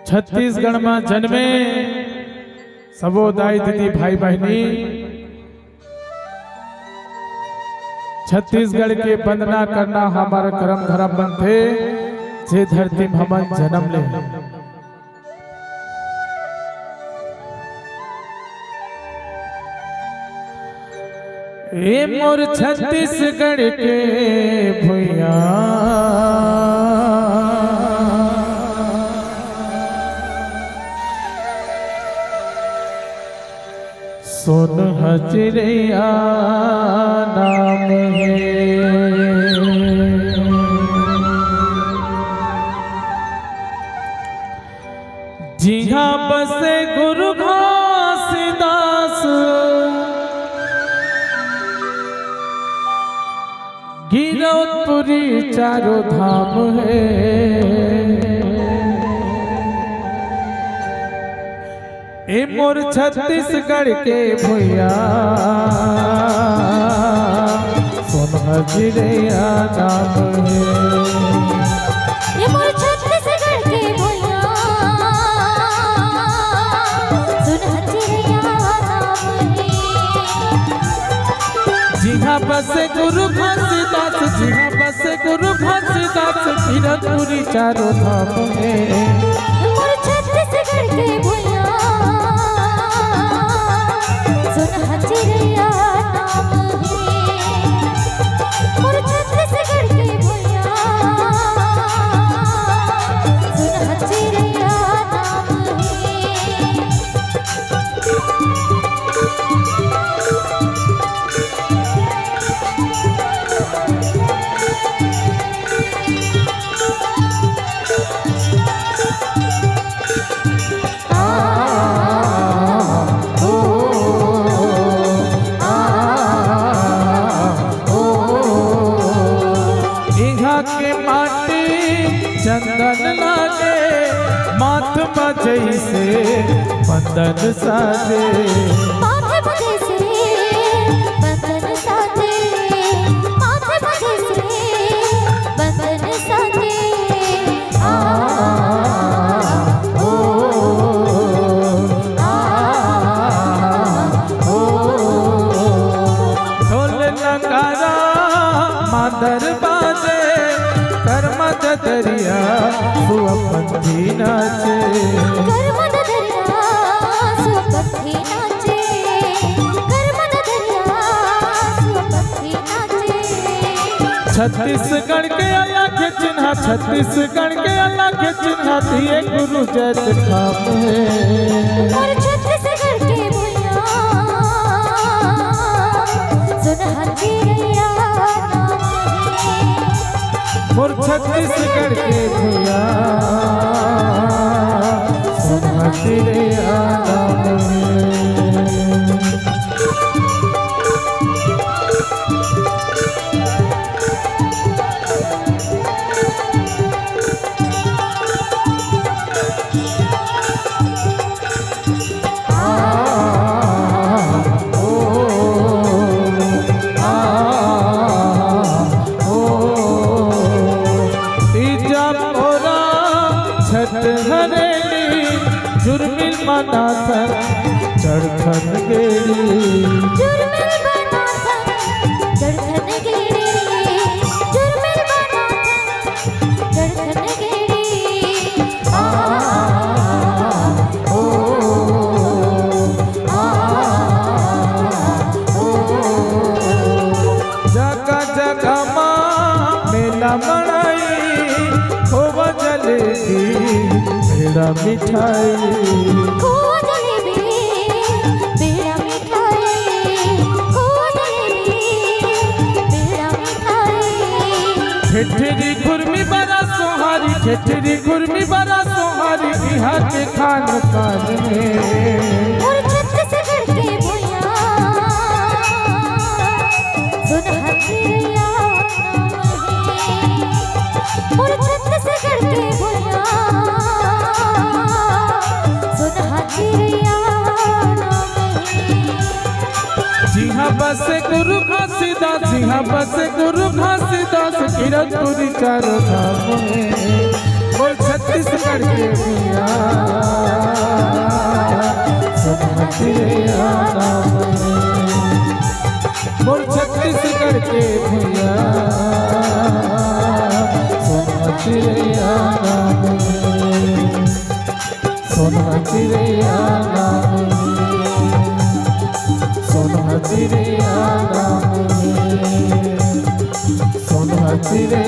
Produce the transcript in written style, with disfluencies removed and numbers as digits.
छत्तीसगढ़ में जन्मे सबो दाई दीदी भाई बहनी छत्तीसगढ़ के वंदना करना हमारा कर्म धर्म बनते जे धरती में हमन जन्म ले। ए मोर छत्तीसगढ़ के भुइया सोन हजरिया नाम है। जी हाँ बसे गुरु घासीदास गिरौदपुरी चारों धाम है। ए मोर छत्तीसगढ़ के भुइया सोन हजरिया नाम है। ए मोर छत्तीसगढ़ के भुइया सोन हजरिया नाम है। जिहा बसे गुरु घासीदास जिहा बसे गुरु घासीदास गिरौदपुरी चारों धाम है। मोर छत्तीसगढ़ के भुइया सोन हजरिया नाम है। मोर छत्तीसगढ़ के भुइया सोन हजरिया नाम है। के माटी चंदन लागे माथ बजैसे बंदन साजे माथे बजैसे बंदन साजे माथे बजैसे बंदन साजे। ढोल नगारा मादर बाजे कर्म दरिया सुअपंथी नाचे कर्म दरिया सुअपंथी नाचे कर्म दरिया सुअपंथी नाचे। छत्तीसगढ़ के अलग चिन्हा छत्तीसगढ़ के अलग चिन्हा दिए गुरु जैत खाम है। और छत्तीसगढ़ के भुइया सोन हजरिया नाम है। मोर छत्तीसगढ़ के भुइया सोन हजरिया नाम है। जुर्मिल मना था चढ़खन गेड़ी जुर्मिल बना था चढ़खन गेड़ी जुर्मिल बना था चढ़खन गेड़ी। ओ मलाई खोवा जलेबी पेड़ा मिठाई खोवा जलेबी पेड़ा मिठाई खोवा जलेबी पेड़ा मिठाई ठेठरी खुरमी बड़ा सोहारी ठेठरी खुरमी बड़ा सोहारी यहाँ के खान पान में और छत्तीसगढ़ के भुइयां सुन हथिया नाम है और छत्तीसगढ़ के भुइयां सुन हथिया नाम है जी हाँ बस गुरु घासीदास जी हाँ बस गुरु घासीदास किरतपुरी चारों धाम में बोल छत्तीसगढ़ के भैया सोनहती रे नाम है बोल छत्तीसगढ़ के भैया सोनहती रे नाम है सोनहती रे नाम है सोनहती रे नाम है सोनहती रे